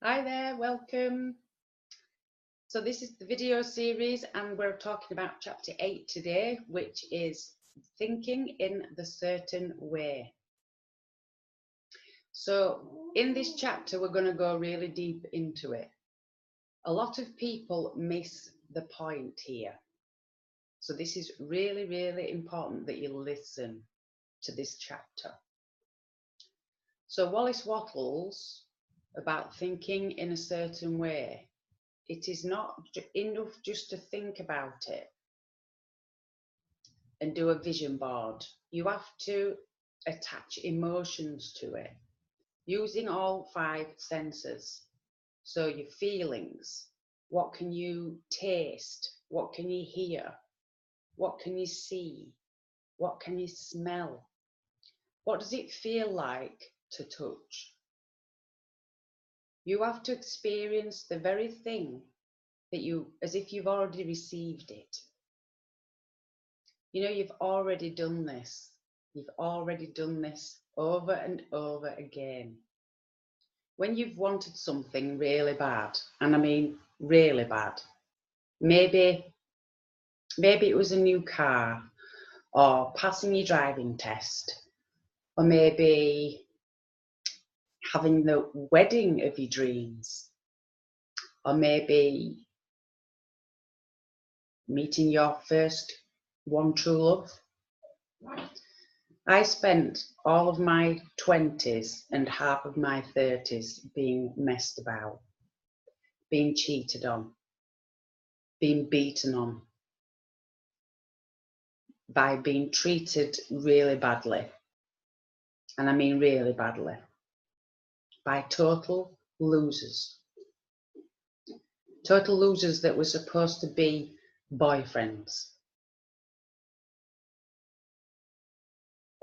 Hi there, welcome. So this is the video series and we're talking about chapter 8 today, which is thinking in the certain way. So in this chapter, we're going to go really deep into it. A lot of people miss the point here. So this is really, really important that you listen to this chapter. So Wallace wattles about thinking in a certain way. It is not enough just to think about it and do a vision board. You have to attach emotions to it using all 5 senses. So your feelings, what can you taste? What can you hear? What can you see? What can you smell? What does it feel like to touch? You have to experience the very thing that as if you've already received it. You know, you've already done this. You've already done this over and over again. When you've wanted something really bad, and I mean really bad, maybe it was a new car, or passing your driving test, or maybe having the wedding of your dreams, or maybe meeting your first one true love. I spent all of my 20s and half of my 30s being messed about, being cheated on, being beaten on, by being treated really badly. And I mean really badly. By total losers. Total losers that were supposed to be boyfriends.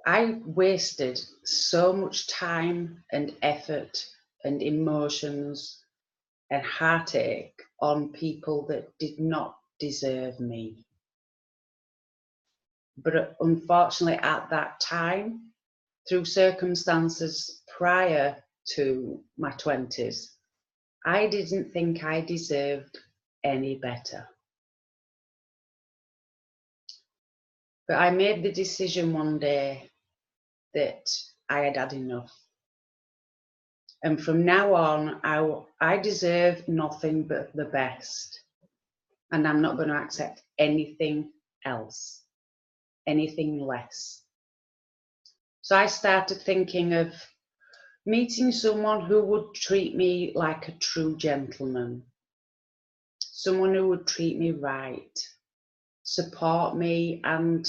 I wasted so much time and effort and emotions and heartache on people that did not deserve me. But unfortunately, at that time, through circumstances prior to my 20s, I didn't think I deserved any better. But I made the decision one day that I had had enough. And from now on, I deserve nothing but the best. And I'm not going to accept anything else, anything less. So I started thinking of meeting someone who would treat me like a true gentleman, someone who would treat me right, support me, and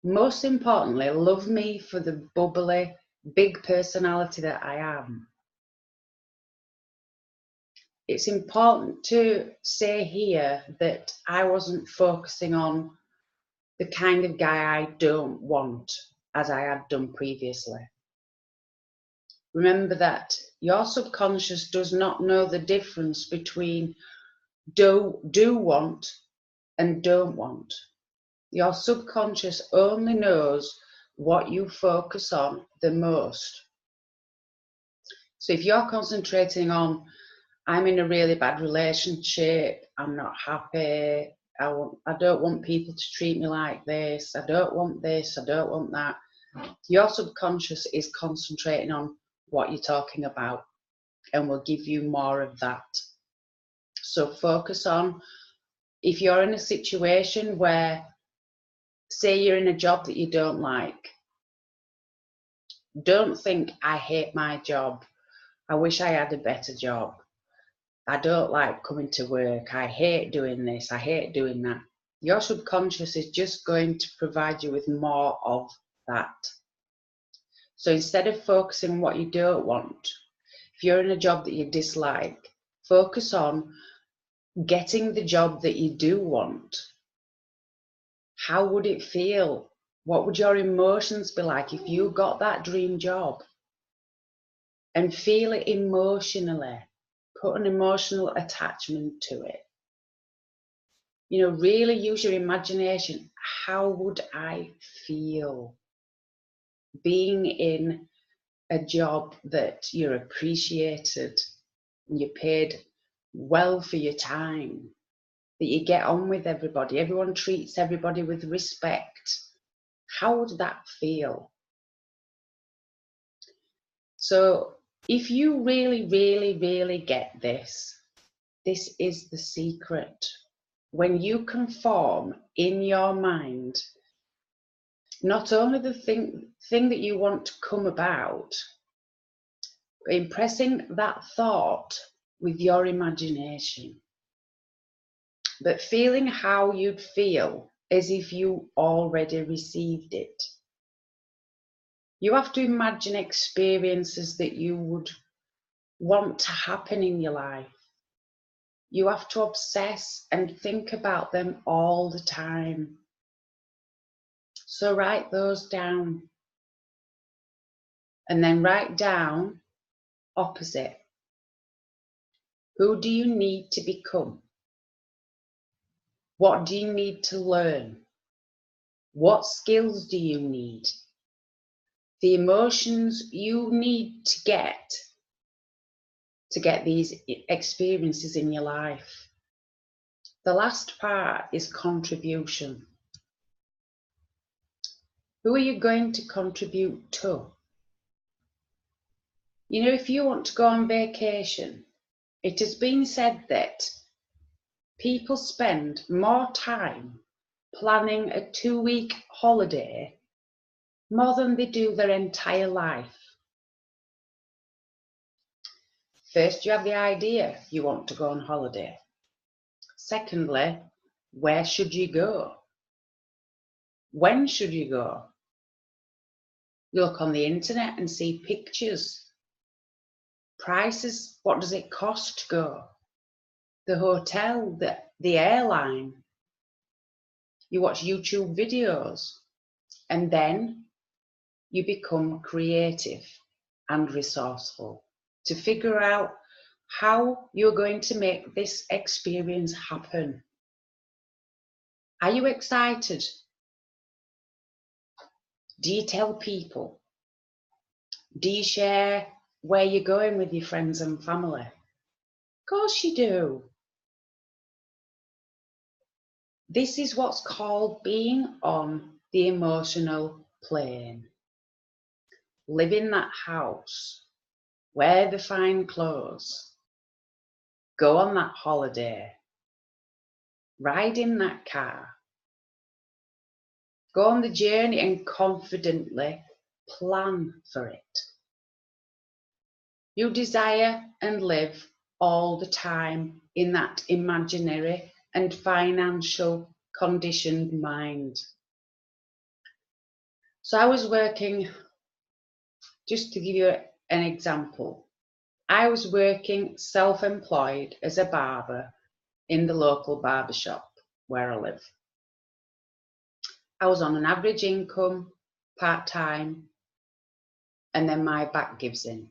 most importantly, love me for the bubbly, big personality that I am. It's important to say here that I wasn't focusing on the kind of guy I don't want as I had done previously. Remember that your subconscious does not know the difference between do want and don't want. Your subconscious only knows what you focus on the most. So if you're concentrating on, I'm in a really bad relationship, I'm not happy, I don't want people to treat me like this, I don't want this, I don't want that. Your subconscious is concentrating on what you're talking about and will give you more of that. So focus on, if you're in a situation where, say you're in a job that you don't like, don't think, I hate my job, I wish I had a better job, I don't like coming to work, I hate doing this, I hate doing that. Your subconscious is just going to provide you with more of that. So instead of focusing on what you don't want, if you're in a job that you dislike, focus on getting the job that you do want. How would it feel? What would your emotions be like if you got that dream job? And feel it emotionally. Put an emotional attachment to it. You know, really use your imagination. How would I feel being in a job that you're appreciated, and you're paid well for your time, that you get on with everybody, everyone treats everybody with respect, how would that feel? So if you really, really, really get this, this is the secret. When you can form in your mind not only the thing that you want to come about, but impressing that thought with your imagination, but feeling how you'd feel as if you already received it. You have to imagine experiences that you would want to happen in your life. You have to obsess and think about them all the time. So write those down. And then write down opposite. Who do you need to become? What do you need to learn? What skills do you need? The emotions you need to get these experiences in your life. The last part is contribution. Who are you going to contribute to? You know, if you want to go on vacation, it has been said that people spend more time planning a 2-week holiday more than they do their entire life. First, you have the idea you want to go on holiday. Secondly, where should you go? When should you go? You look on the internet and see pictures, prices, what does it cost to go? The hotel, the airline. You watch YouTube videos, and then you become creative and resourceful to figure out how you're going to make this experience happen. Are you excited? Do you tell people? Do you share where you're going with your friends and family? Of course you do. This is what's called being on the emotional plane. Live in that house, wear the fine clothes, go on that holiday, ride in that car, go on the journey and confidently plan for it. You desire and live all the time in that imaginary and financial conditioned mind. So I was working, just to give you an example, I was working self-employed as a barber in the local barber shop where I live. I was on an average income, part-time, and then my back gives in.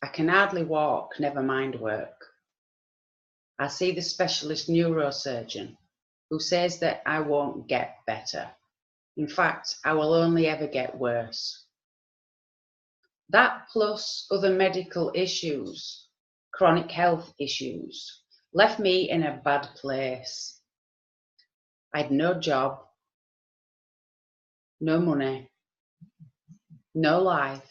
I can hardly walk, never mind work. I see the specialist neurosurgeon who says that I won't get better. In fact, I will only ever get worse. That plus other medical issues, chronic health issues, left me in a bad place. I had no job, no money, no life.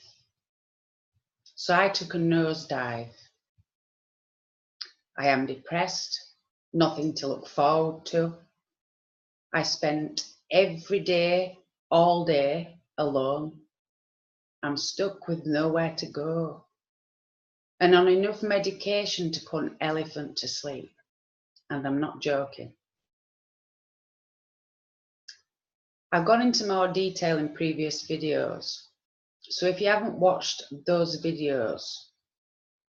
So I took a nosedive. I am depressed, nothing to look forward to. I spent every day, all day, alone. I'm stuck with nowhere to go and on enough medication to put an elephant to sleep. And I'm not joking. I've gone into more detail in previous videos. So if you haven't watched those videos,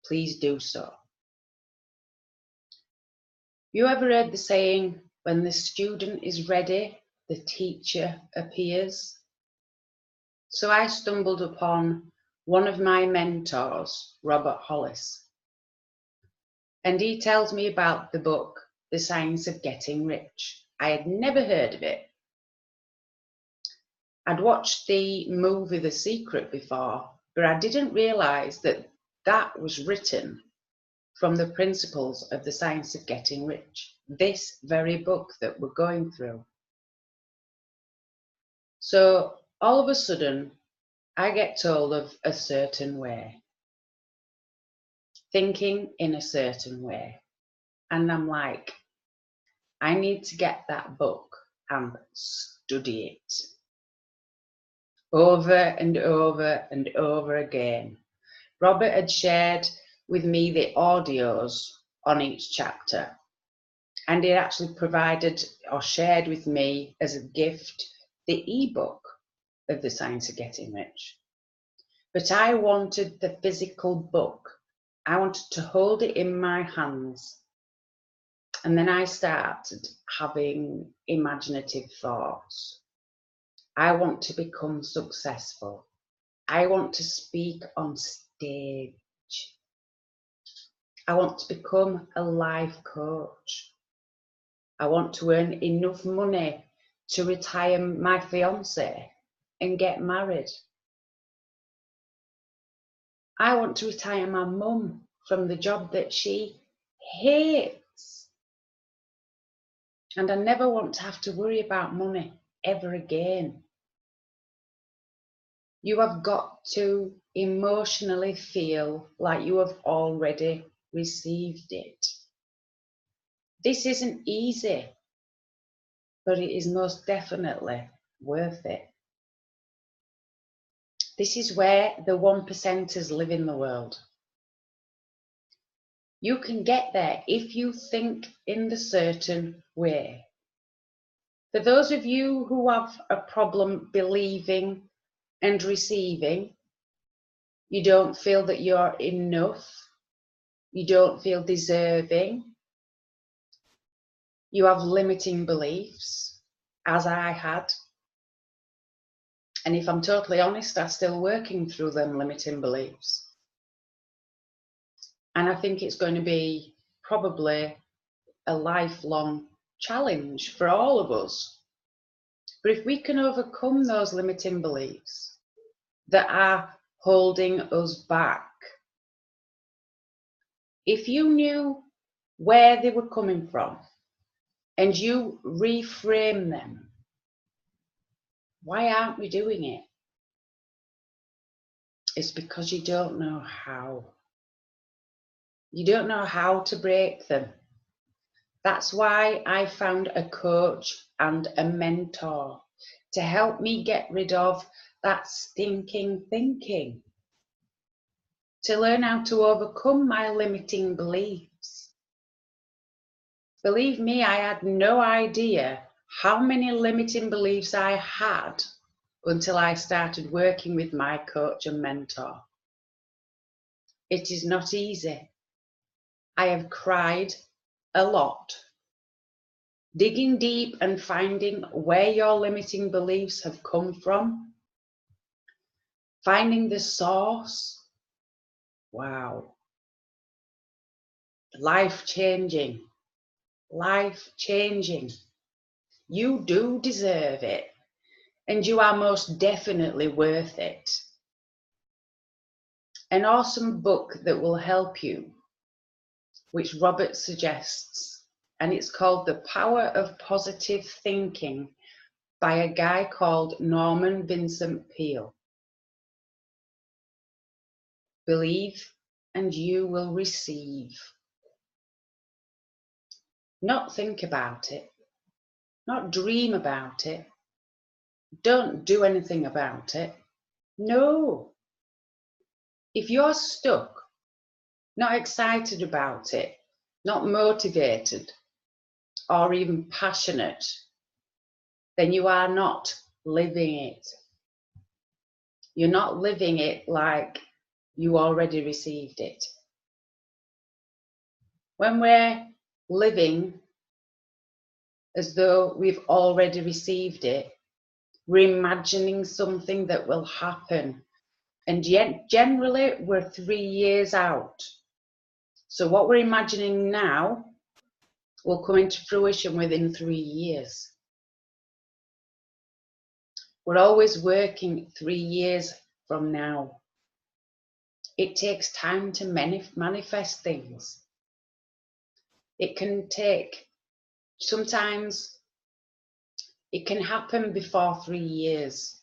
please do so. You ever heard the saying, when the student is ready, the teacher appears? So I stumbled upon one of my mentors, Robert Hollis, and he tells me about the book, The Science of Getting Rich. I had never heard of it. I'd watched the movie The Secret before, but I didn't realise that That was written from the principles of the science of getting rich. This very book that we're going through. So all of a sudden, I get told of a certain way, thinking in a certain way. And I'm like, I need to get that book and study it over and over and over again. Robert had shared with me the audios on each chapter, and he actually provided or shared with me as a gift the ebook of The Science of Getting Rich. But I wanted the physical book. I wanted to hold it in my hands. And then I started having imaginative thoughts. I want to become successful. I want to speak on stage. I want to become a life coach. I want to earn enough money to retire my fiance and get married. I want to retire my mum from the job that she hates. And I never want to have to worry about money ever again. You have got to emotionally feel like you have already received it. This isn't easy, but it is most definitely worth it. This is where the 1%ers live in the world. You can get there if you think in the certain way. For those of you who have a problem believing and receiving, you don't feel that you're enough, you don't feel deserving, you have limiting beliefs, as I had. And if I'm totally honest, I'm still working through them limiting beliefs. And I think it's going to be probably a lifelong challenge for all of us. But if we can overcome those limiting beliefs that are holding us back, if you knew where they were coming from and you reframe them, why aren't we doing it? It's because you don't know how. You don't know how to break them. That's why I found a coach and a mentor to help me get rid of that stinking thinking, to learn how to overcome my limiting beliefs. Believe me, I had no idea how many limiting beliefs I had until I started working with my coach and mentor. It is not easy. I have cried a lot, digging deep and finding where your limiting beliefs have come from, finding the source. Wow. Life changing. Life changing. You do deserve it, and you are most definitely worth it. An awesome book that will help you, which Robert suggests, and it's called The Power of Positive Thinking by a guy called Norman Vincent Peale. Believe and you will receive. Not think about it, not dream about it, don't do anything about it. No. If you're stuck, not excited about it, not motivated, or even passionate, then you are not living it. You're not living it like you already received it. When we're living as though we've already received it, we're imagining something that will happen. And yet, generally, we're 3 years out. So what we're imagining now will come into fruition within 3 years. We're always working 3 years from now. It takes time to manifest things. It can take, sometimes it can happen before 3 years.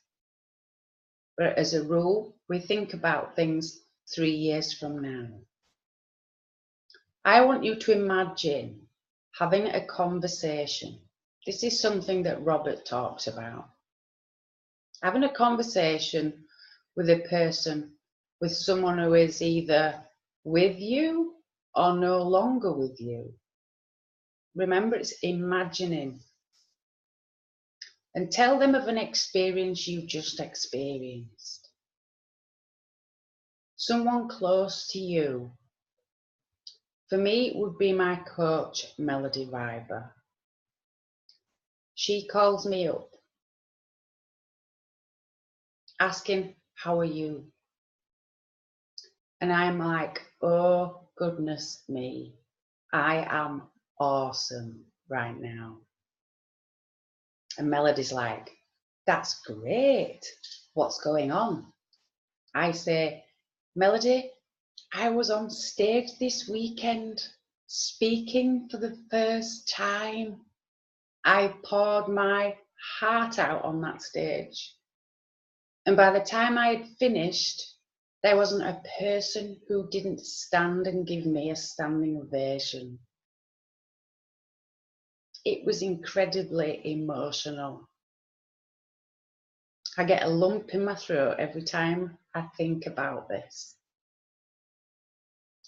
But as a rule, we think about things 3 years from now. I want you to imagine having a conversation. This is something that Robert talks about. Having a conversation with a person, with someone who is either with you or no longer with you. Remember, it's imagining. And tell them of an experience you just experienced. Someone close to you. For me, it would be my coach, Melody Viber. She calls me up, asking, how are you? And I'm like, oh, goodness me, I am awesome right now. And Melody's like, that's great. What's going on? I say, Melody, I was on stage this weekend speaking for the first time. I poured my heart out on that stage. And by the time I had finished, there wasn't a person who didn't stand and give me a standing ovation. It was incredibly emotional. I get a lump in my throat every time I think about this.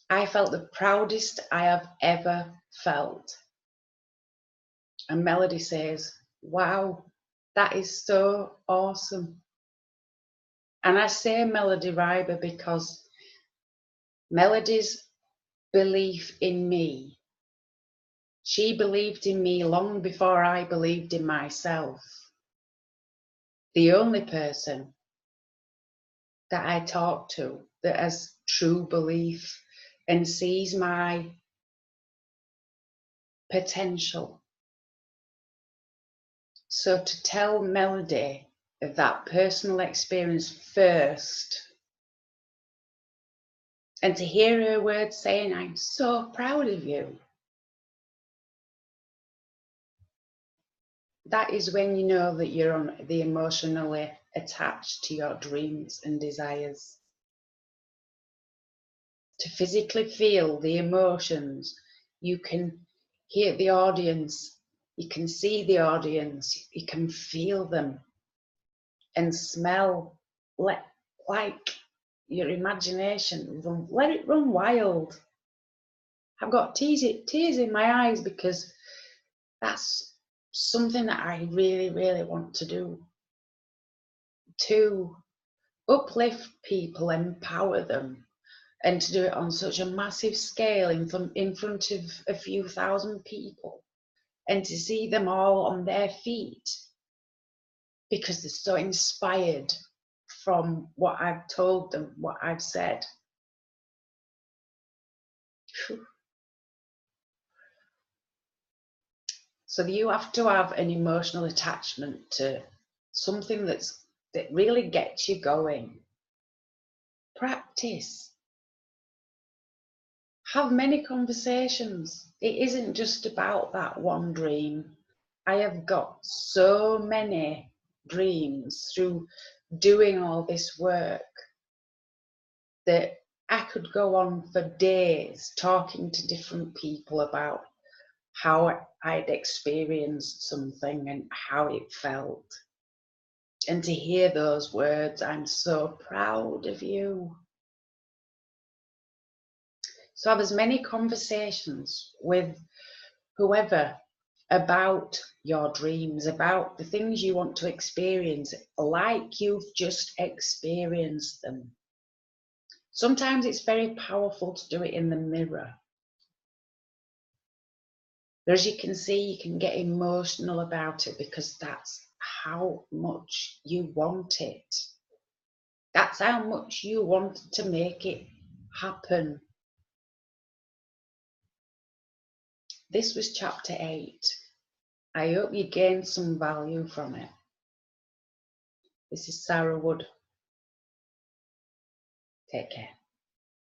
I felt the proudest I have ever felt. And Melody says, wow, that is so awesome. And I say Melody Riber because Melody's belief in me, she believed in me long before I believed in myself. The only person that I talk to that has true belief and sees my potential. So to tell Melody of that personal experience first, and to hear her words saying, I'm so proud of you. That is when you know that you're on the emotionally attached to your dreams and desires. To physically feel the emotions, you can hear the audience, you can see the audience, you can feel them and smell like your imagination, let it run wild. I've got tears in my eyes because that's something that I really, really want to do. To uplift people, empower them, and to do it on such a massive scale in front of a few thousand people, and to see them all on their feet because they're so inspired from what I've told them, what I've said. So you have to have an emotional attachment to something that really gets you going. Practice. Have many conversations. It isn't just about that one dream. I have got so many dreams through doing all this work that I could go on for days talking to different people about how I'd experienced something and how it felt. And to hear those words, I'm so proud of you. So have as many conversations with whoever about your dreams, about the things you want to experience, like you've just experienced them. Sometimes it's very powerful to do it in the mirror. But as you can see, you can get emotional about it because that's how much you want it. That's how much you want to make it happen. This was chapter 8. I hope you gained some value from it. This is Sara Wood. Take care.